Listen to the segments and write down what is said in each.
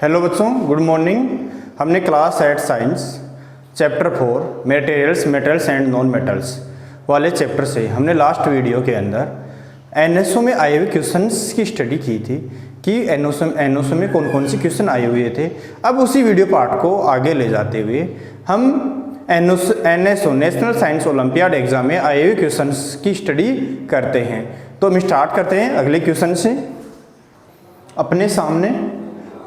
Hello बच्चों, good morning. हमने class 8 science chapter 4 materials, metals and non metals वाले chapter से हमने लास्ट वीडियो के अंदर एनएसओ में आए हुए क्वेश्चंस की स्टडी की थी कि एनएसओ में कौन कौन से क्वेश्चन आए हुए थे। अब उसी वीडियो पार्ट को आगे ले जाते हुए हम NSO national science olympiad exam में आए हुए क्वेश्चंस की स्टडी करते हैं। तो हम स्टार्ट करते हैं अगले क्वेश्चन से। अपने सामने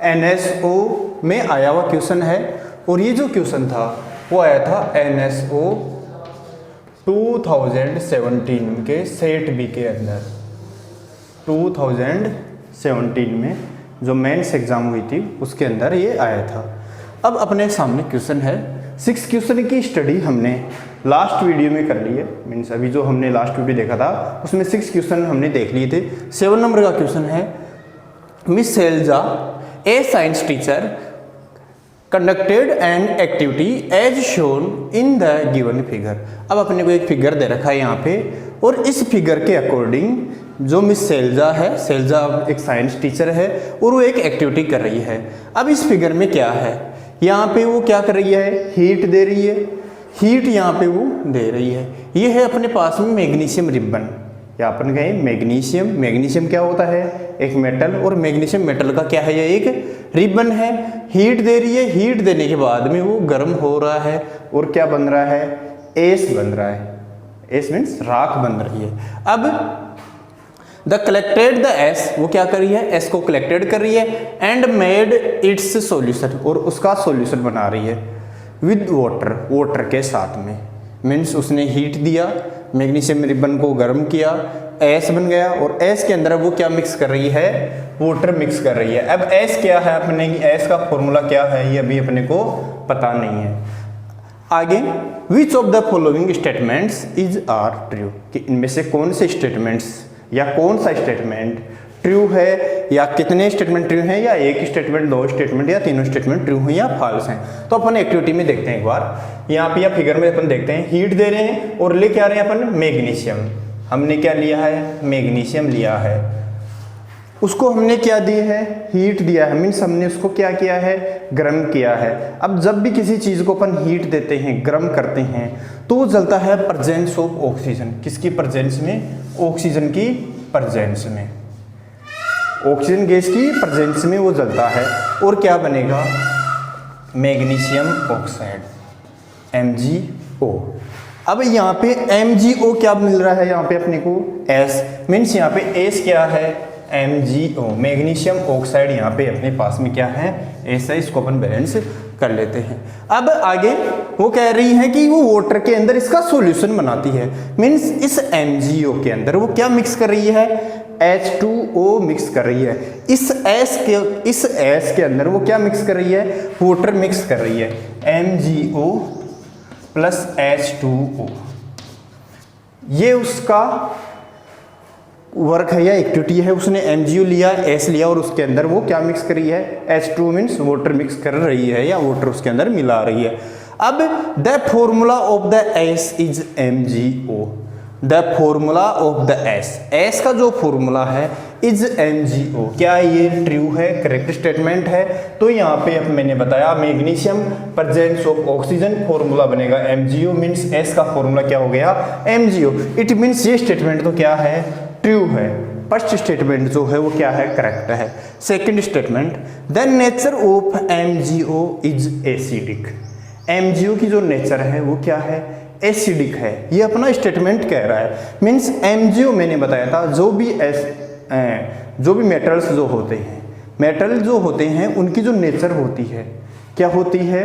एनएसओ में आया हुआ क्वेश्चन है और ये जो क्वेश्चन था वो आया था एनएसओ 2017 के सेट बी के अंदर। 2017 में जो मेंस एग्जाम हुई थी उसके अंदर ये आया था। अब अपने सामने क्वेश्चन है। 6 क्वेश्चन की स्टडी हमने लास्ट वीडियो में कर ली है। मीन्स अभी जो हमने लास्ट वीडियो देखा था उसमें 6 क्वेश्चन हमने देख लिए थे। 7 नंबर का क्वेश्चन है, miss Selja a science teacher conducted an activity as shown in the given figure. अब अपने को एक फिगर दे रखा है यहाँ पे और इस फिगर के अकॉर्डिंग जो मिस सेल्जा है, सेल्जा एक साइंस टीचर है और वो एक एक्टिविटी कर रही है। अब इस फिगर में क्या है, यहाँ पे वो क्या कर रही है, हीट दे रही है। हीट यहाँ पे वो दे रही है। ये है अपने पास में मैग्नीशियम रिबन या अपन कहें मैग्नीशियम। मैग्नीशियम क्या होता है, एक मेटल, और मैग्नीशियम मेटल का क्या है, ये एक रिबन है। हीट दे रही है, हीट देने के बाद में वो गर्म हो रहा है और क्या बन रहा है, एस बन रहा है। एस मीन्स राख बन रही है। अब द कलेक्टेड द एस, वो क्या कर रही है, एस को कलेक्टेड कर रही है एंड मेड इट्स सॉल्यूशन, और उसका सॉल्यूशन बना रही है विद वाटर, वाटर के साथ में। मीन्स उसने हीट दिया, मैग्नीशियम रिबन को गर्म किया, एस बन गया और एस के अंदर वो क्या मिक्स कर रही है, वाटर मिक्स कर रही है। अब एस क्या है, अपने एस का फॉर्मूला क्या है ये अभी अपने को पता नहीं है। आगे, which of the following statements is are true, कि इनमें से कौन से स्टेटमेंट्स या कौन सा स्टेटमेंट ट्रू है, या कितने स्टेटमेंट ट्रू हैं, या एक स्टेटमेंट, 2 स्टेटमेंट या 3 स्टेटमेंट ट्रू हैं या फॉल्स हैं। तो अपन एक्टिविटी में देखते हैं एक बार। यहाँ पे या फिगर में अपन देखते हैं, हीट दे रहे हैं और ले क्या रहे हैं अपन, मैग्नीशियम। हमने क्या लिया है, मैग्नीशियम लिया है। उसको हमने क्या दिया है, हीट दिया है। मीन्स हमने उसको क्या किया है, गर्म किया है। अब जब भी किसी चीज़ को अपन हीट देते हैं, गर्म करते हैं, तो वो जलता है प्रेजेंस ऑफ ऑक्सीजन। किसकी प्रेजेंस में, ऑक्सीजन की प्रेजेंस में, ऑक्सीजन गैस की प्रेजेंस में वो जलता है और क्या बनेगा, मैग्नीशियम ऑक्साइड, MgO। अब यहाँ पे MgO क्या मिल रहा है, यहाँ पे अपने को S, मीन्स यहाँ पे S क्या है, MgO, मैग्नीशियम ऑक्साइड यहाँ पे अपने पास में क्या है, ऐसा। इसको अपन बैलेंस कर लेते हैं। अब आगे वो कह रही है कि वो वाटर के अंदर इसका सॉल्यूशन बनाती है। मीन्स इस MgO के अंदर वो क्या मिक्स कर रही है, H2O मिक्स कर रही है। इस S के अंदर वो क्या मिक्स कर रही है, वाटर मिक्स कर रही है, MgO प्लस H2O। ये उसका वर्क है या एक्टिविटी है। उसने MgO लिया, S लिया और उसके अंदर वो क्या मिक्स कर रही है, H2 मीन्स वाटर मिक्स कर रही है या वाटर उसके अंदर मिला रही है। अब the formula of the S is MgO। The formula of the S का जो फॉर्मूला है इज MgO। क्या ये ट्रू है, करेक्ट स्टेटमेंट है? तो यहाँ पे अब मैंने बताया magnesium presence of oxygen, formula बनेगा MgO। मीन्स S का फॉर्मूला क्या हो गया, MgO। इट मीन्स ये स्टेटमेंट तो क्या है, ट्रू है। फर्स्ट स्टेटमेंट जो है वो क्या है, करेक्ट है। Second statement, the nature of MgO is acidic. MgO की जो नेचर है वो क्या है, एसिडिक है। ये अपना स्टेटमेंट कह रहा है। मीन्स MgO मैंने बताया था जो भी मेटल्स जो होते हैं, मेटल जो होते हैं उनकी जो नेचर होती है क्या होती है,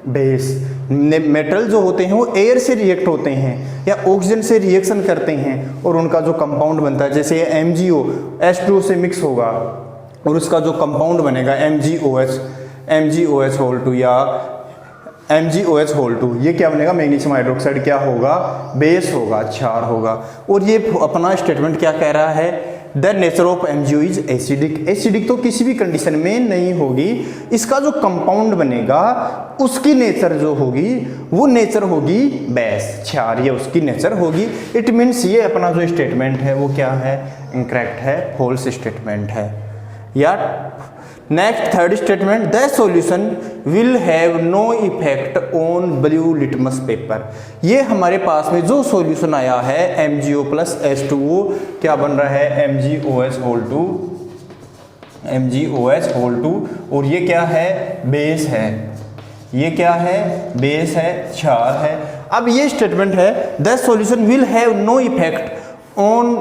बेस। मेटल जो होते हैं वो एयर से रिएक्ट होते हैं या ऑक्सीजन से रिएक्शन करते हैं और उनका जो कंपाउंड बनता है, जैसे ये MgO H2 से मिक्स होगा और उसका जो कंपाउंड बनेगा MgOH2 या MgOH2, ये क्या बनेगा, मैग्नीशियम हाइड्रोक्साइड क्या होगा, बेस होगा, क्षार होगा। और ये अपना स्टेटमेंट क्या कह रहा है, the nature of MgO is acidic. Acidic तो किसी भी कंडीशन में नहीं होगी। इसका जो कंपाउंड बनेगा उसकी नेचर जो होगी वो नेचर होगी बेस, क्षार, ये उसकी नेचर होगी। इट मीन्स ये अपना जो स्टेटमेंट है वो क्या है, इनकरेक्ट है, फॉल्स स्टेटमेंट है। या next third statement, the solution will have no effect on blue litmus paper. ये हमारे पास में जो सॉल्यूशन आया है MgO प्लस H2O क्या बन रहा है, MgOH होल 2, और ये क्या है, बेस है, ये क्या है, बेस है, क्षार है। अब ये स्टेटमेंट है the solution will have no effect on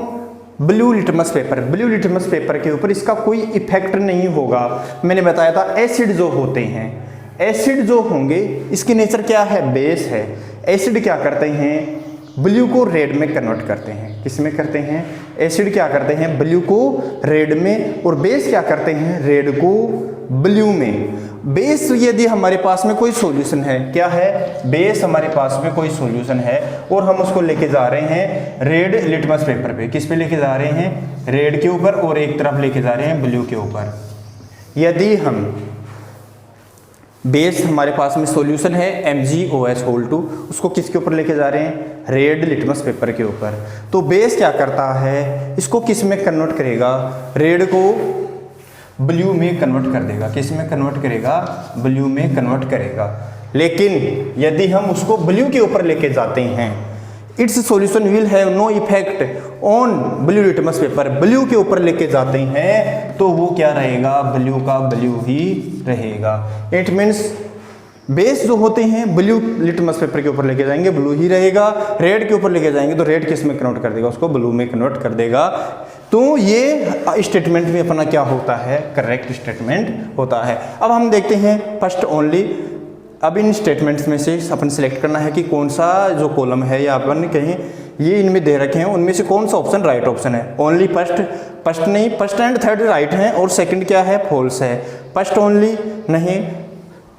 blue litmus paper. Blue litmus paper के ऊपर इसका कोई इफेक्ट नहीं होगा। मैंने बताया था एसिड जो होते हैं, एसिड जो होंगे इसकी नेचर क्या है, बेस है। एसिड क्या करते हैं, ब्लू को रेड में कन्वर्ट करते हैं। किस में करते हैं, एसिड क्या करते हैं, ब्लू को रेड में, और बेस क्या करते हैं, रेड को ब्लू में। बेस यदि हमारे पास में कोई सॉल्यूशन है, क्या है, बेस हमारे पास में कोई सॉल्यूशन है और हम उसको लेके जा रहे हैं रेड लिटमस पेपर पे। किस पे लेके जा रहे हैं, रेड के ऊपर, और एक तरफ लेके जा रहे हैं ब्लू के ऊपर। यदि हम बेस हमारे पास में सॉल्यूशन है MgOH होल 2, उसको किसके ऊपर लेके जा रहे हैं, रेड लिटमस पेपर के ऊपर, तो बेस क्या करता है, इसको किस में कन्वर्ट करेगा, रेड को ब्लू में कन्वर्ट कर देगा। किस में कन्वर्ट करेगा, ब्लू में कन्वर्ट करेगा। लेकिन यदि हम उसको ब्लू के ऊपर लेके जाते हैं, its solution will have no effect on blue litmus paper, blue के ऊपर लेके जाते हैं तो वो क्या रहेगा, ब्लू का ब्लू ही रहेगा। इट मीन्स बेस जो होते हैं ब्लू लिटमस पेपर के ऊपर लेके जाएंगे ब्लू ही रहेगा, रेड के ऊपर लेके जाएंगे तो रेड किस में कन्वर्ट कर देगा, उसको ब्लू में कन्वर्ट कर देगा। तो ये स्टेटमेंट में अपना क्या होता है, करेक्ट स्टेटमेंट होता है। अब हम देखते हैं फर्स्ट ओनली। अब इन स्टेटमेंट्स में से अपन सेलेक्ट करना है कि कौन सा जो कॉलम है या अपन कहें ये इनमें दे रखे हैं उनमें से कौन सा ऑप्शन राइट ऑप्शन है। ओनली फर्स्ट नहीं, फर्स्ट एंड थर्ड राइट हैं और सेकंड क्या है, फॉल्स है। फर्स्ट ओनली नहीं,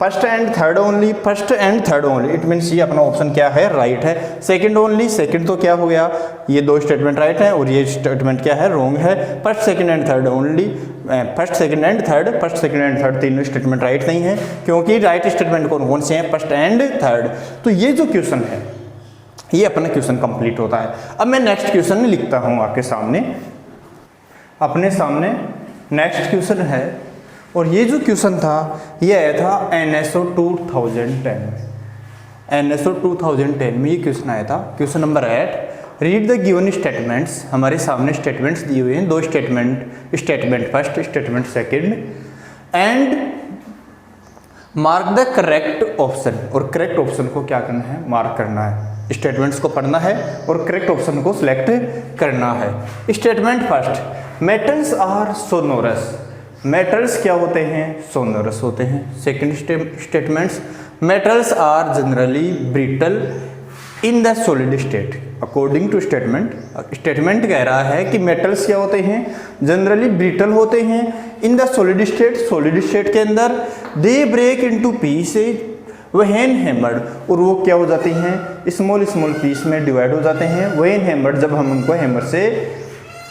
first and third only, first and third only, it means ये अपना ऑप्शन क्या है, राइट है। सेकंड ओनली, सेकंड तो क्या हो गया, ये दो स्टेटमेंट राइट है और ये स्टेटमेंट क्या है, रॉन्ग है। First second and third only, first second and third तीनों स्टेटमेंट राइट नहीं है, क्योंकि राइट स्टेटमेंट कौन कौन से हैं, फर्स्ट एंड थर्ड। तो ये जो क्वेश्चन है ये अपना क्वेश्चन कंप्लीट होता है। अब मैं नेक्स्ट क्वेश्चन लिखता हूँ आपके सामने, अपने सामने नेक्स्ट क्वेश्चन है, और ये जो क्वेश्चन था ये आया था NSO 2010 में। NSO 2010 में ये क्वेश्चन आया था। Question number 8, read the given statements. हमारे सामने स्टेटमेंट्स दिए हुए हैं, दो statement first, statement second, and mark the correct option. और करेक्ट ऑप्शन को क्या करना है, मार्क करना है। स्टेटमेंट्स को पढ़ना है और करेक्ट ऑप्शन को सिलेक्ट करना है। Statement first, metals are sonorous. Metals क्या होते हैं, सोनोरस होते हैं। Second statements, metals are generally brittle in the solid state. According to statement कह रहा है कि मेटल्स क्या होते हैं, जनरली ब्रिटल होते हैं इन द सॉलिड स्टेट के अंदर। They break into pieces when hammered, और वो क्या हो जाती हैं, स्मॉल पीस में डिवाइड हो जाते हैं। व्हेन हैमर्ड, जब हम उनको हैमर से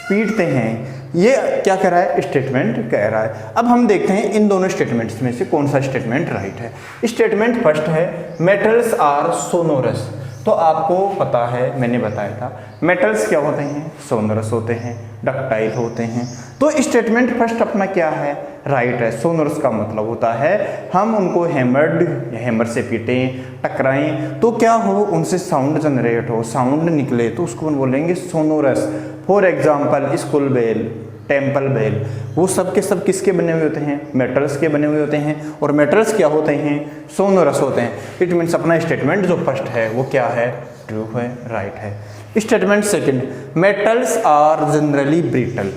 पीटते हैं। ये क्या कह रहा है, स्टेटमेंट कह रहा है। अब हम देखते हैं इन दोनों स्टेटमेंट्स में से कौन सा स्टेटमेंट राइट है। स्टेटमेंट फर्स्ट है मेटल्स आर सोनोरस। तो आपको पता है, मैंने बताया था मेटल्स क्या होते हैं, सोनोरस होते हैं, डक्टाइल होते हैं। तो स्टेटमेंट फर्स्ट अपना क्या है, राइट है। सोनोरस का मतलब होता है हम उनको हैमर से पीटें, टकराएं तो क्या हो, उनसे साउंड जनरेट हो, साउंड निकले तो उसको बोलेंगे sonorous. For example school bell, temple bell, वो सब के सब किसके बने हुए होते हैं, मेटल्स के बने हुए होते हैं। और मेटल्स क्या होते हैं, सोनोरस होते हैं। इट मीन्स अपना स्टेटमेंट जो फर्स्ट है वो क्या है, ट्रू है, राइट है। Statement second, metals are generally brittle.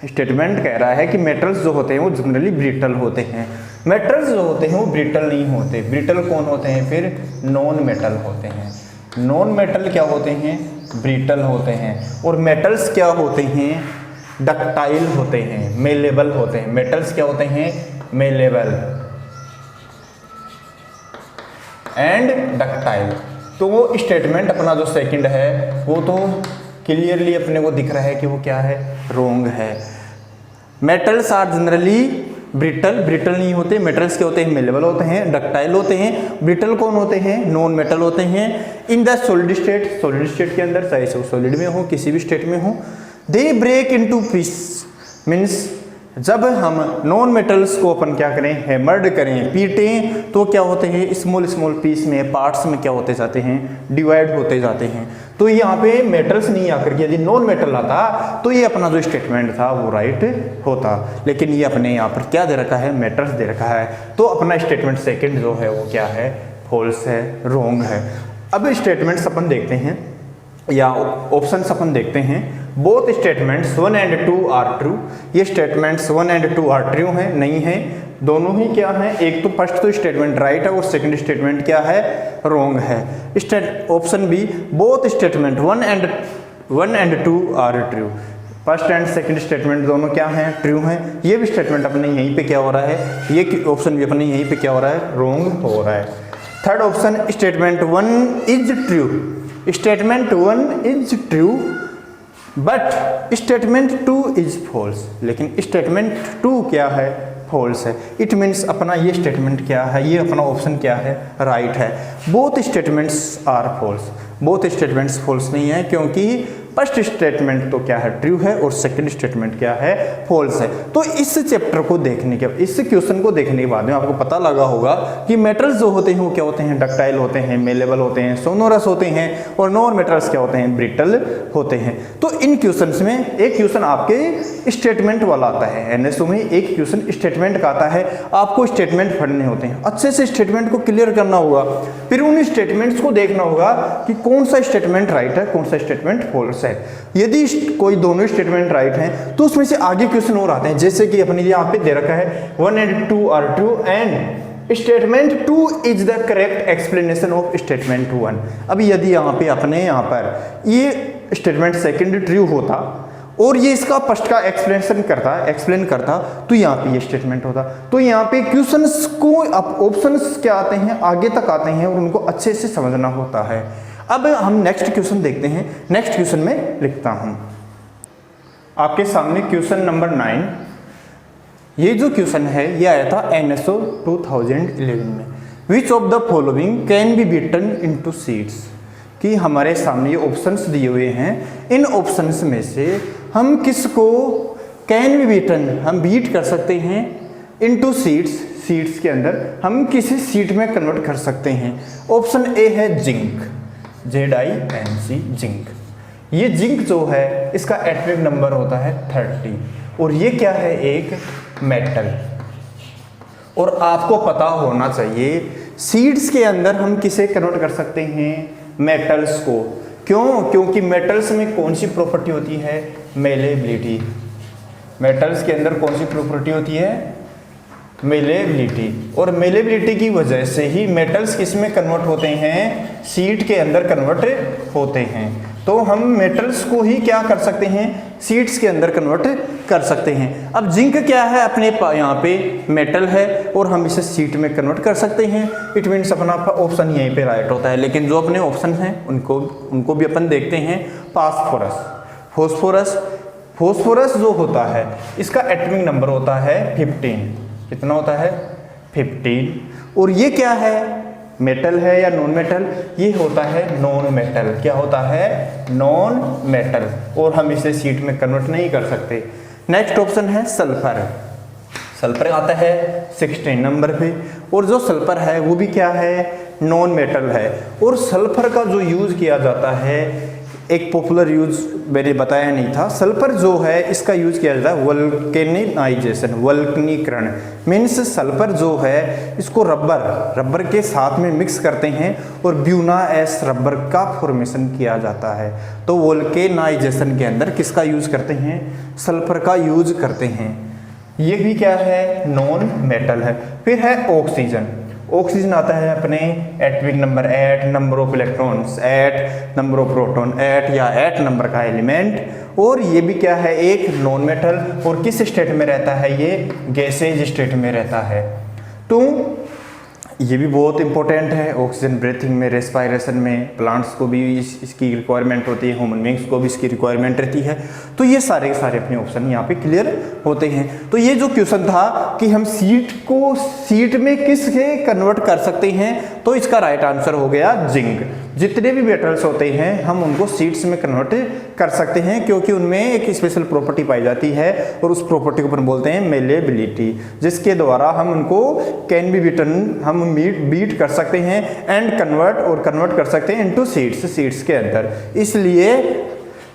Statement कह रहा है कि मेटल्स जो होते हैं वो जनरली ब्रिटल होते हैं। मेटल्स जो होते हैं वो ब्रिटल नहीं होते। ब्रिटल कौन होते हैं, फिर नॉन मेटल होते हैं। नॉन मेटल क्या होते हैं, ब्रिटल होते हैं। और मेटल्स क्या होते हैं, डक्टाइल होते हैं, मेलेबल होते हैं। मेटल्स क्या होते हैं, मेलेबल एंड डक्टाइल। तो वो स्टेटमेंट अपना जो सेकंड है वो तो क्लियरली अपने को दिख रहा है कि वो क्या है, रोंग है। मेटल्स आर जनरली ब्रिटल नहीं होते। मेटल्स क्या होते हैं, मेलेबल होते हैं, डक्टाइल होते हैं। ब्रिटल कौन होते हैं, नॉन मेटल होते हैं। इन द सॉलिड स्टेट के अंदर, चाहे सॉलिड में हो, किसी भी स्टेट में हो। They break into piece means जब हम नॉन मेटल्स को अपन क्या करें, हैमर्ड करें, पीटें, तो क्या होते हैं, स्मॉल स्मॉल पीस में, पार्ट्स में क्या होते जाते हैं, डिवाइड होते जाते हैं। तो यहाँ पे मेटल्स नहीं आकर के यदि नॉन मेटल आता तो ये अपना जो स्टेटमेंट था वो राइट होता, लेकिन ये अपने यहाँ पर क्या दे रखा है, मेटल्स दे रखा है, तो अपना स्टेटमेंट सेकंड जो है वो क्या है, फॉल्स है, रॉन्ग है। अब स्टेटमेंट्स अपन देखते हैं या ऑप्शंस अपन देखते हैं। Both statements 1 and 2 are true. ये स्टेटमेंट्स 1 and 2 आर ट्रू हैं, नहीं है, दोनों ही क्या हैं, एक तो फर्स्ट तो स्टेटमेंट राइट है और सेकंड स्टेटमेंट क्या है, रॉन्ग है। Option B, both statement 1 and 2 are true. First and second statement दोनों क्या हैं, ट्रू हैं। ये भी स्टेटमेंट अपने यहीं पे क्या हो रहा है, ये ऑप्शन भी अपने यहीं पे क्या हो रहा है, रॉन्ग हो रहा है। Third option, statement 1 is true. Statement 1 is true but statement 2 is false. लेकिन स्टेटमेंट 2 क्या है, फॉल्स है। इट मीन्स अपना ये स्टेटमेंट क्या है, ये अपना ऑप्शन क्या है, राइट है। Both statements are false. Both statements false नहीं है, क्योंकि फर्स्ट स्टेटमेंट तो क्या है, ट्रू है, और सेकंड स्टेटमेंट क्या है, फॉल्स है। तो इस चैप्टर को देखने के, इस क्वेश्चन को देखने के बाद में आपको पता लगा होगा कि मेटल्स जो होते हैं वो क्या होते हैं, डक्टाइल होते हैं, मेलेबल होते हैं, सोनोरस होते हैं, और नॉन मेटल्स क्या होते हैं, ब्रिटल होते हैं। तो इन क्वेश्चंस में एक क्वेश्चन आपके स्टेटमेंट वाला आता है, एनएसओ में एक क्वेश्चन स्टेटमेंट का आता है। आपको स्टेटमेंट पढ़ने होते हैं, अच्छे से स्टेटमेंट को क्लियर करना होगा, फिर उन स्टेटमेंट्स को देखना होगा कि कौन सा स्टेटमेंट राइट है, कौन सा स्टेटमेंट फॉल्स है। यदि कोई दोनों स्टेटमेंट राइट हैं तो उसमें से आगे क्वेश्चन और आते हैं, जैसे कि अपने यहाँ पे दे रखा है 1 and 2 are true and statement 2 is the correct explanation of statement 1। अभी यदि यहाँ पे अपने यहाँ पर ये स्टेटमेंट सेकंड ट्रू होता और ये इसका फर्स्ट का एक्सप्लेन करता तो यहाँ पे ये स्टेटमेंट होता। तो यहाँ पे क्वेश्चंस को ऑप्शंस क्या आते हैं, आगे तक आते हैं, और उनको अच्छे से समझना होता है। अब हम नेक्स्ट क्वेश्चन देखते हैं। नेक्स्ट क्वेश्चन में लिखता हूं आपके सामने क्वेश्चन नंबर 9। ये जो क्वेश्चन है ये आया था एनएसओ 2011 में। विच of the following can be beaten into seeds. कि हमारे सामने ये ऑप्शंस दिए हुए हैं, इन ऑप्शंस में से हम किसको कैन बी बीटन, हम बीट कर सकते हैं, इनटू सीड्स, सीड्स के अंदर हम किसी सीड में कन्वर्ट कर सकते हैं। ऑप्शन ए है जिंक, ZINC, जिंक। ये जिंक जो है इसका एटॉमिक नंबर होता है 30, और ये क्या है, एक मेटल। और आपको पता होना चाहिए सीड्स के अंदर हम किसे कन्वर्ट कर सकते हैं, मेटल्स को। क्यों, क्योंकि मेटल्स में कौन सी प्रॉपर्टी होती है, मेलेबिलिटी। मेटल्स के अंदर कौन सी प्रॉपर्टी होती है, मेलेबिलिटी। और मेलेबिलिटी की वजह से ही मेटल्स किस में कन्वर्ट होते हैं, सीड के अंदर कन्वर्ट होते हैं। तो हम मेटल्स को ही क्या कर सकते हैं, सीड्स के अंदर कन्वर्ट कर सकते हैं। अब जिंक क्या है, अपने यहाँ पे मेटल है और हम इसे सीड में कन्वर्ट कर सकते हैं। इट मीन्स अपना ऑप्शन यहीं पे राइट होता है। लेकिन जो अपने ऑप्शन हैं उनको भी अपन देखते हैं। फास्फोरस, फास्फोरस जो होता है इसका एटॉमिक नंबर होता है 15। कितना होता है, 15। और ये क्या है, मेटल है या नॉन मेटल, ये होता है नॉन मेटल। क्या होता है, नॉन मेटल, और हम इसे सीड में कन्वर्ट नहीं कर सकते। नेक्स्ट ऑप्शन है सल्फर। सल्फर आता है 16 नंबर पे, और जो सल्फर है वो भी क्या है, नॉन मेटल है। और सल्फर का जो यूज किया जाता है, एक पॉपुलर यूज मैंने बताया नहीं था। सल्फर जो है इसका यूज किया जाता है वल्केनाइजेशन, वल्कनीकरण। मीन्स सल्फर जो है इसको रबर के साथ में मिक्स करते हैं और ब्यूना एस रबर का फॉर्मेशन किया जाता है। तो वल्केनाइजेशन के अंदर किसका यूज करते हैं, सल्फर का यूज करते हैं। ये भी क्या है, नॉन मेटल है। फिर है ऑक्सीजन। ऑक्सीजन आता है अपने atomic number 8, number of electrons 8, number of proton 8 या 8 नंबर का एलिमेंट। और ये भी क्या है, एक नॉन मेटल। और किस स्टेट में रहता है, ये गैसेज स्टेट में रहता है। तो ये भी बहुत इंपॉर्टेंट है, ऑक्सीजन ब्रीथिंग में, रेस्पायरेशन में, प्लांट्स को भी इसकी रिक्वायरमेंट होती है, ह्यूमन बींग्स को भी इसकी रिक्वायरमेंट रहती है। तो ये सारे के सारे अपने ऑप्शन यहाँ पे क्लियर होते हैं। तो ये जो क्वेश्चन था कि हम सीट को सीट में किससे कन्वर्ट कर सकते हैं, तो इसका राइट आंसर हो गया जिंक। जितने भी मेटल्स होते हैं हम उनको सीट्स में कन्वर्ट कर सकते हैं, क्योंकि उनमें एक स्पेशल प्रॉपर्टी पाई जाती है और उस प्रॉपर्टी को अपन बोलते हैं मेलेबिलिटी, जिसके द्वारा हम उनको कैन बी बीटन, हम बीट कर सकते हैं एंड कन्वर्ट कर सकते हैं इनटू सीट्स के अंदर। इसलिए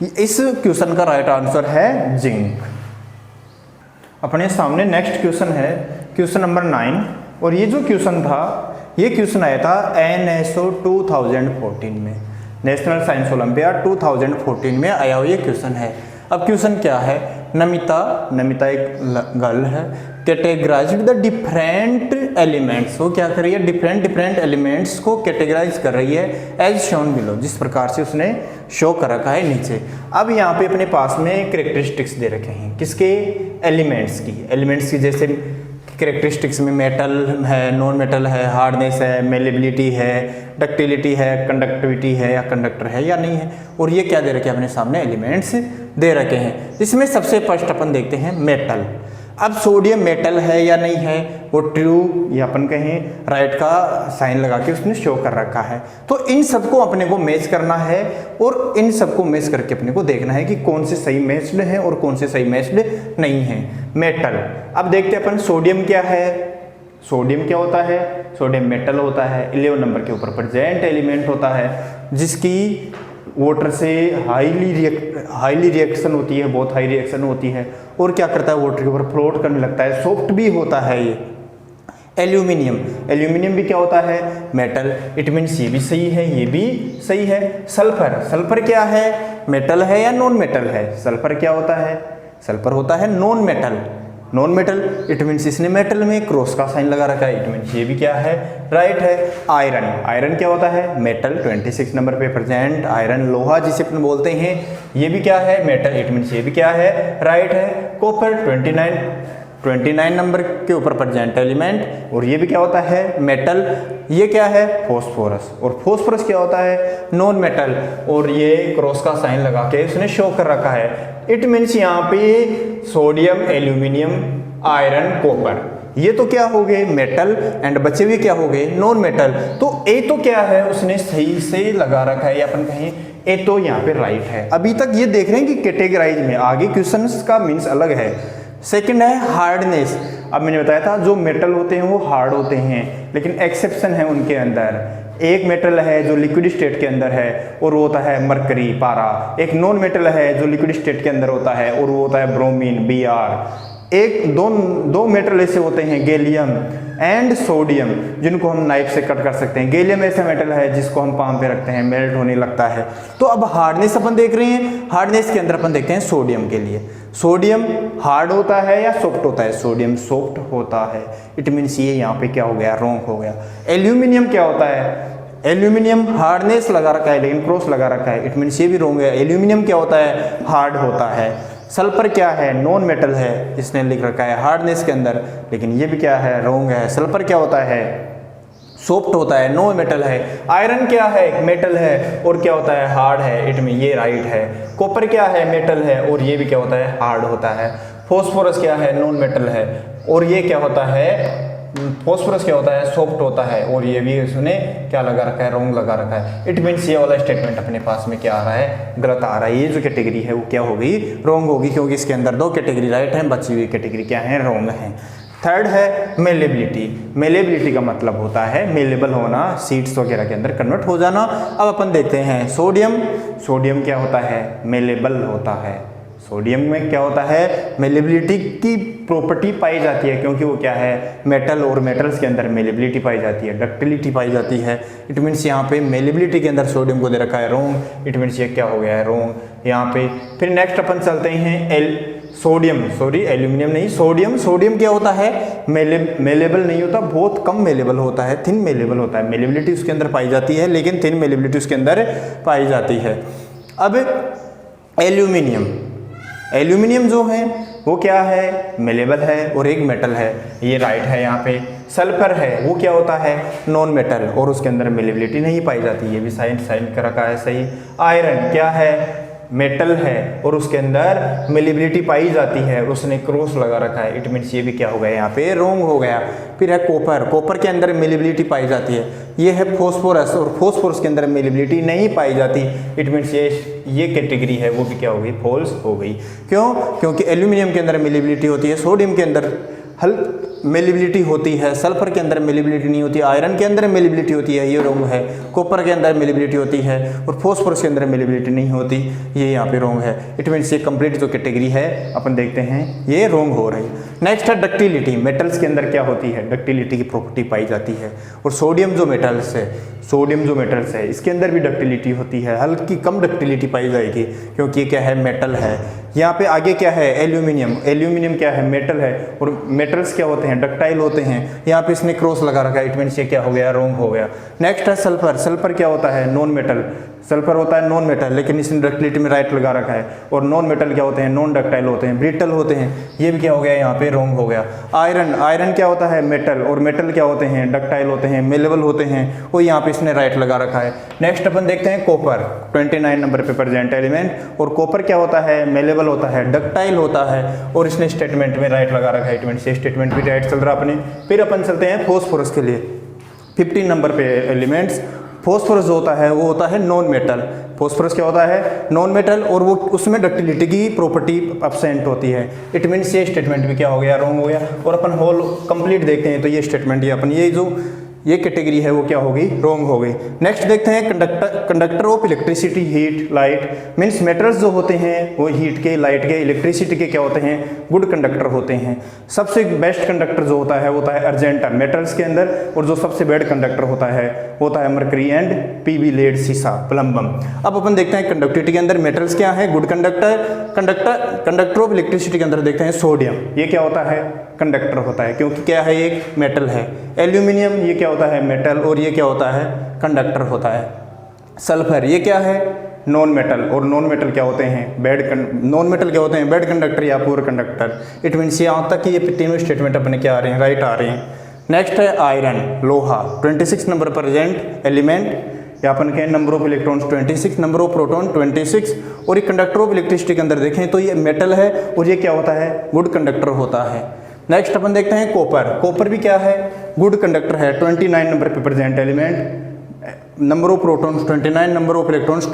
इस क्वेश्चन का राइट आंसर है जिंक। अपने सामने नेक्स्ट क्वेश्चन है क्वेश्चन नंबर 9, और ये जो क्वेश्चन था ये क्वेश्चन आया था NSO 2014 में, नेशनल साइंस ओलंपियाड 2014 में आया हुआ ये क्वेश्चन है। अब क्वेश्चन क्या है, नमिता एक गर्ल है, कैटेगराइज द डिफरेंट एलिमेंट्स, वो क्या कर रही है, डिफरेंट एलिमेंट्स को कैटेगराइज कर रही है एज शोन बिलो, जिस प्रकार से उसने शो कर रखा है नीचे। अब यहाँ पे अपने पास में कैरेक्टरिस्टिक्स दे रखे हैं, किसके, एलिमेंट्स की जैसे कैरेक्टरिस्टिक्स में मेटल है, नॉन मेटल है, हार्डनेस है, मेलेबिलिटी है, डक्टिलिटी है, कंडक्टिविटी है या कंडक्टर है या नहीं है, और ये क्या दे रखे हैं अपने सामने, एलिमेंट्स दे रखे हैं। इसमें सबसे फर्स्ट अपन देखते हैं मेटल। अब सोडियम मेटल है या नहीं है, वो ट्रू या अपन कहें राइट का साइन लगा के उसने शो कर रखा है। तो इन सबको अपने को मैच करना है और इन सबको मैच करके अपने को देखना है कि कौन से सही मैच्ड हैं और कौन से सही मैच्ड नहीं है। मेटल, अब देखते हैं अपन, सोडियम क्या है, सोडियम क्या होता है, सोडियम मेटल होता है, 11 नंबर के ऊपर प्रेजेंट एलिमेंट होता है, जिसकी वाटर से हाईली रिएक्शन होती है, बहुत हाई रिएक्शन होती है, और क्या करता है, वाटर के ऊपर फ्लोट करने लगता है, सॉफ्ट भी होता है ये। एल्यूमिनियम भी क्या होता है, मेटल, इट मीन्स ये भी सही है, ये भी सही है। सल्फर क्या है, मेटल है या नॉन मेटल है, सल्फर क्या होता है, सल्फर होता है नॉन मेटल, इट मीन्स इसने मेटल में क्रॉस का साइन लगा रखा है, इट मीन्स ये भी क्या है, राइट है। आयरन क्या होता है, मेटल, 26 नंबर पे प्रेजेंट आयरन, लोहा जिसे अपन बोलते हैं, ये भी क्या है, मेटल, इट मीन्स ये भी क्या है, राइट है। कॉपर 29 नंबर के ऊपर प्रेजेंट एलिमेंट, और ये भी क्या होता है, मेटल। ये क्या है, फॉस्फोरस, और फॉस्फोरस क्या होता है, नॉन मेटल, और ये क्रॉस का साइन लगा के उसने शो कर रखा है। इट मीन्स यहाँ पे सोडियम, एल्यूमिनियम, आयरन, कॉपर, ये तो क्या हो गए, मेटल, एंड बचे हुए क्या हो गए, नॉन मेटल। तो ए तो क्या है, उसने सही से लगा रखा है, या अपन कहें ए तो यहाँ पे राइट है। अभी तक ये देख रहे हैं कि कैटेगराइज में, आगे क्वेश्चंस का मीन्स अलग है। सेकंड है हार्डनेस। अब मैंने बताया था जो मेटल होते हैं वो हार्ड होते हैं, लेकिन एक्सेप्शन है उनके अंदर। एक मेटल है जो लिक्विड स्टेट के अंदर है और वो होता है मरकरी, पारा। एक नॉन मेटल है जो लिक्विड स्टेट के अंदर होता है और वो होता है ब्रोमीन, Br। एक दो मेटल ऐसे होते हैं, गैलियम एंड सोडियम, जिनको हम नाइफ से कट कर सकते हैं। गैलियम ऐसा मेटल है जिसको हम पाम पे रखते हैं, मेल्ट होने लगता है। तो अब हार्डनेस अपन देख रहे हैं, हार्डनेस के अंदर अपन देखते हैं सोडियम के लिए। सोडियम हार्ड होता है या सॉफ्ट होता है, सोडियम सॉफ्ट होता है, इट मीन्स ये यहाँ पे क्या हो गया, रॉन्ग हो गया। एल्यूमिनियम क्या होता है, एल्यूमिनियम हार्डनेस लगा रखा है लेकिन क्रॉस लगा रखा है, इट मीन्स ये भी रॉन्ग है। एल्यूमिनियम क्या होता है, हार्ड होता है। सल्फर क्या है, नॉन मेटल है, इसने लिख रखा है हार्डनेस के अंदर, लेकिन ये भी क्या है, रॉन्ग है। सल्फर क्या होता है, सॉफ्ट होता है, नो मेटल है। आयरन क्या है, मेटल है और क्या होता है, हार्ड है, इट में ये राइट है। कॉपर क्या है, मेटल है और ये भी क्या होता है, हार्ड होता है। फॉस्फोरस क्या है, नॉन मेटल है और ये क्या होता है, फॉस्फोरस क्या होता है, सॉफ्ट होता है और ये भी उसने क्या लगा रखा है, रॉन्ग लगा रखा है। इट मीन्स ये वाला स्टेटमेंट अपने पास में क्या आ रहा है, गलत आ रहा है। ये जो कैटेगरी है वो क्या होगी, रॉन्ग होगी, क्योंकि इसके अंदर दो कैटेगरी राइट है, बची हुई कैटेगरी क्या है, रॉन्ग है। थर्ड है मेलेबिलिटी। मेलेबिलिटी का मतलब होता है मेलेबल होना, सीड्स वगैरह के अंदर कन्वर्ट हो जाना। अब अपन देखते हैं सोडियम क्या होता है, मेलेबल होता है। सोडियम में क्या होता है, मेलेबिलिटी की प्रॉपर्टी पाई जाती है, क्योंकि वो क्या है, मेटल और मेटल्स के अंदर मेलेबिलिटी पाई जाती है, डक्टिलिटी पाई जाती है। इट मीन्स यहाँ पे मेलेबिलिटी के अंदर सोडियम को दे रखा है रॉन्ग, इट मीन्स ये क्या हो गया है, रॉन्ग यहाँ पे। फिर नेक्स्ट अपन चलते हैं एल्यूमिनियम नहीं, सोडियम क्या होता है, मेलेबल नहीं होता, बहुत कम मेलेबल होता है, थिन मेलेबल होता है। मेलेबिलिटी उसके अंदर पाई जाती है लेकिन थिन मेलेबिलिटी उसके अंदर पाई जाती है। अब एल्यूमिनियम जो है वो क्या है, मेलेबल है और एक मेटल है, ये राइट है यहाँ पे। सल्फर है वो क्या होता है, नॉन मेटल और उसके अंदर मिलेबिलिटी नहीं पाई जाती, ये भी साइन साइन का रखा है सही। आयरन क्या है, मेटल है और उसके अंदर मिलेबिलिटी पाई जाती है, उसने क्रॉस लगा रखा है, इट मीन्स ये भी क्या हो गया, यहाँ पे रॉन्ग हो गया। फिर है कॉपर, कॉपर के अंदर मिलेबिलिटी पाई जाती है। ये है फॉस्फोरस और फॉस्फोरस के अंदर मिलेबिलिटी नहीं पाई जाती, इट मीन्स ये कैटेगरी है वो भी क्या हो गई, फॉल्स हो गई। क्यों, क्योंकि एल्यूमिनियम के अंदर मिलेबिलिटी होती है, सोडियम के अंदर मिलेबिलिटी होती है, सल्फर के अंदर मिलेबिलिटी नहीं होती, आयरन के अंदर मिलेबिलिटी होती है, ये रॉन्ग है। कॉपर के अंदर मिलेबिलिटी होती है और फॉस्फोरस के अंदर मिलेबिलिटी नहीं होती, ये यहाँ पे रॉन्ग है। इट मीन्स ये कंप्लीट जो कैटेगरी है अपन देखते हैं ये रॉन्ग हो रही है। नेक्स्ट है डक्टिलिटी, मेटल्स के अंदर क्या होती है, डक्टिलिटी की प्रॉपर्टी पाई जाती है। और सोडियम जो मेटल्स है इसके अंदर भी डक्टिलिटी होती है, हल्की कम डक्टिलिटी पाई जाएगी क्योंकि ये क्या है, मेटल है। यहाँ पे आगे क्या है, एल्यूमिनियम क्या है, मेटल है और मेटल्स क्या होते हैं, डक्टाइल होते हैं। यहाँ पे इसने क्रॉस लगा रखा है, इट मीन्स ये क्या हो गया, रॉन्ग हो गया। नेक्स्ट है सल्फर क्या होता है, नॉन मेटल, सल्फर होता है नॉन मेटल लेकिन इसने डक्टिलिटी में राइट लगा रखा है। और नॉन मेटल क्या होते हैं, नॉन डक्टाइल होते हैं, ब्रिटल होते हैं, ये भी क्या हो गया, यहाँ पे रॉन्ग हो गया। आयरन क्या होता है, मेटल, और मेटल क्या होते हैं, डक्टाइल होते हैं, मेलेबल होते हैं, और यहाँ पे इसने राइट लगा रखा है। नेक्स्ट अपन देखते हैं कॉपर, 29 नंबर पे प्रेजेंट एलिमेंट। और कॉपर क्या होता है, मेलेबल होता है, डक्टाइल होता है और इसने स्टेटमेंट में राइट लगा रखा है, इट मीन्स ये स्टेटमेंट भी राइट चल रहा अपने। फिर अपन चलते हैं फॉस्फोरस के लिए, 15 नंबर पे एलिमेंट्स। फॉस्फोरस जो होता है वो होता है नॉन मेटल, फॉस्फोरस क्या होता है, नॉन मेटल, और वो उसमें डक्टिलिटी की प्रॉपर्टी एब्सेंट होती है, इट मीन्स ये स्टेटमेंट भी क्या हो गया, रॉन्ग हो गया। और अपन होल कंप्लीट देखते हैं तो ये स्टेटमेंट ये अपन ये कैटेगरी है वो क्या हो गई, रॉन्ग हो गई। नेक्स्ट देखते हैं conductor of electricity, heat, light, means metals जो होते हैं वो हीट के, लाइट के, इलेक्ट्रिसिटी के क्या होते हैं, गुड कंडक्टर होते हैं। सबसे बेस्ट कंडक्टर जो होता है वो होता है अर्जेंटम मेटल्स के अंदर, और जो सबसे बैड कंडक्टर होता है मर्करी एंड पीबी लेड, सीसा, प्लम्बम। अब अपन देखते हैं कंडक्टिविटी के अंदर मेटल्स क्या है, गुड कंडक्टर ऑफ इलेक्ट्रिसिटी के अंदर देखते हैं सोडियम, ये क्या होता है, कंडक्टर होता है क्योंकि क्या है, एक मेटल है। एल्यूमिनियम ये क्या होता है, मेटल, और ये क्या होता है, कंडक्टर होता है। सल्फर ये क्या है, नॉन मेटल, और नॉन मेटल क्या होते हैं, बैड कंडक्टर या पुअर कंडक्टर। इट मीन्स यहाँ तक कि ये तीनों स्टेटमेंट अपने क्या आ रहे हैं, राइट आ रहे हैं। नेक्स्ट है आयरन, लोहा, 26 नंबर प्रेजेंट एलिमेंट। या अपन के number of electrons 26, number of proton 26। और ये कंडक्टर ऑफ इलेक्ट्रिसिटी के अंदर देखें तो ये मेटल है और ये क्या होता है, गुड कंडक्टर होता है। नेक्स्ट अपन देखते हैं कॉपर भी क्या है, गुड कंडक्टर है, 29 नंबर पे present element. Number of protons 29, number of electrons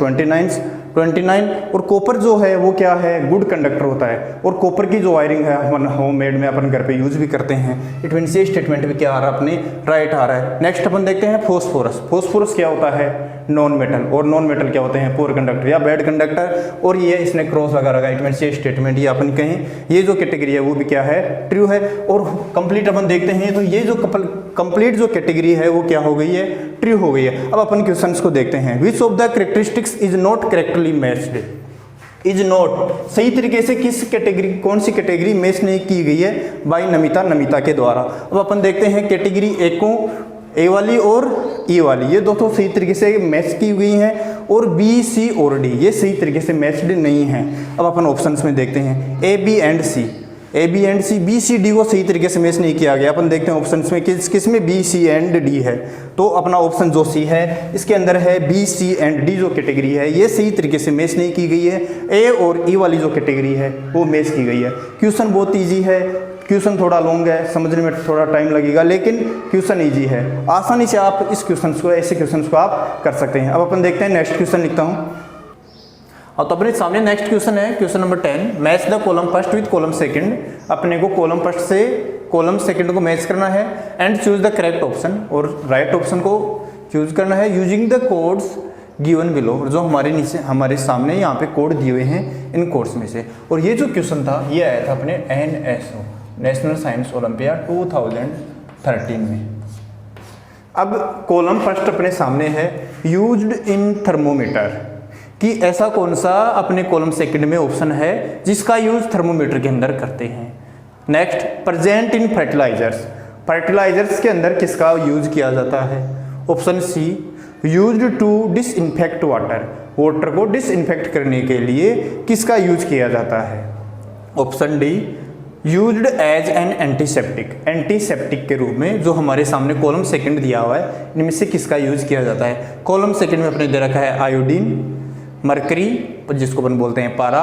29। और कॉपर जो है वो क्या है, गुड कंडक्टर होता है। और कॉपर की जो वायरिंग है अपन होममेड में अपन घर पे यूज भी करते हैं, इट मीन्स ये स्टेटमेंट भी क्या आ रहा है, अपने राइट आ रहा है। नेक्स्ट अपन देखते हैं फॉस्फोरस क्या होता है, नॉन मेटल, और नॉन मेटल क्या होते हैं, पुअर कंडक्टर या बैड कंडक्टर, और ये इसने क्रॉस लगा रखा है, इट मीन्स ये स्टेटमेंट ये अपन कहें ये जो कैटेगरी है वो भी क्या है, ट्रू है। और कंप्लीट अपन देखते हैं तो ये जो कंप्लीट जो कैटेगरी है वो क्या हो गई है, ट्रू हो गई है। अब अपन क्वेश्चंस को देखते हैं। विच of the characteristics is not correctly matched, is not सही तरीके से किस कैटेगरी, कौन सी कैटेगरी मैच नहीं की गई है बाय नमिता के द्वारा। अब अपन देखते हैं कैटेगरी ए वाली और ई वाली, ये दोनों सही तरीके से मैच की हुई हैं, और बी, सी और डी ये सही तरीके से मैच्ड नहीं है। अब अपन ऑप्शंस में देखते हैं A B and C, B C D को सही तरीके से मैच नहीं किया गया। अपन देखते हैं ऑप्शंस में किस में बी सी एंड डी है, तो अपना ऑप्शन जो सी है इसके अंदर है बी सी एंड डी जो कैटेगरी है ये सही तरीके से मैच नहीं की गई है। ए और ई वाली जो कैटेगरी है वो मैच की गई है। क्वेश्चन बहुत ईजी है, क्वेश्चन थोड़ा लॉन्ग है, समझने में थोड़ा टाइम लगेगा, लेकिन क्वेश्चन इजी है, आसानी से आप इस क्वेश्चन को, ऐसे क्वेश्चन को आप कर सकते हैं। अब अपन देखते हैं नेक्स्ट क्वेश्चन लिखता हूँ। और तो अपने सामने नेक्स्ट क्वेश्चन है, question number 10, match the column first with column second. अपने को कॉलम फर्स्ट से कॉलम सेकंड को मैच करना है and choose the correct option, और राइट ऑप्शन को चूज करना है using the codes given below, जो हमारे नीचे हमारे सामने यहाँ पे कोड दिए हुए हैं इन कोड्स में से। और ये जो क्वेश्चन था ये आया था अपने NSO नेशनल साइंस ओलंपियाड 2013 में। अब कॉलम फर्स्ट अपने सामने है, यूज्ड इन थर्मोमीटर, कि ऐसा कौन सा अपने कॉलम सेकंड में ऑप्शन है जिसका यूज थर्मोमीटर के अंदर करते हैं। नेक्स्ट, प्रेजेंट इन फर्टिलाइजर्स के अंदर किसका यूज किया जाता है। Option C, used to disinfect water को डिसइंफेक्ट करने के लिए किसका यूज किया जाता है। Option D, used as an antiseptic, antiseptic के रूप में जो हमारे सामने कॉलम सेकंड दिया हुआ है इनमें से किसका यूज किया जाता है। कॉलम सेकंड में अपने दे रखा है आयोडीन, मरकरी जिसको अपन बोलते हैं पारा,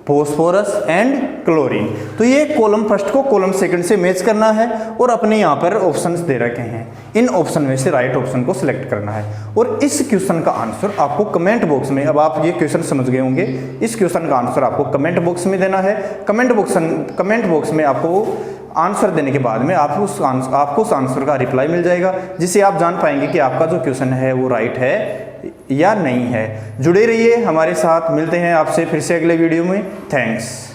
फॉस्फोरस एंड क्लोरीन। तो ये कॉलम फर्स्ट को कॉलम सेकंड से मैच करना है और अपने यहाँ पर ऑप्शंस दे रखे हैं, इन ऑप्शन में से राइट ऑप्शन को सिलेक्ट करना है। और इस क्वेश्चन का आंसर आपको कमेंट बॉक्स में, अब आप ये क्वेश्चन समझ गए होंगे, इस क्वेश्चन का आंसर आपको कमेंट बॉक्स में देना है। कमेंट बॉक्स में आपको आंसर देने के बाद में आपको उस आंसर का रिप्लाई मिल जाएगा, जिससे आप जान पाएंगे कि आपका जो क्वेश्चन है वो राइट है या नहीं है। जुड़े रहिए हमारे साथ, मिलते हैं आपसे फिर से अगले वीडियो में। थैंक्स।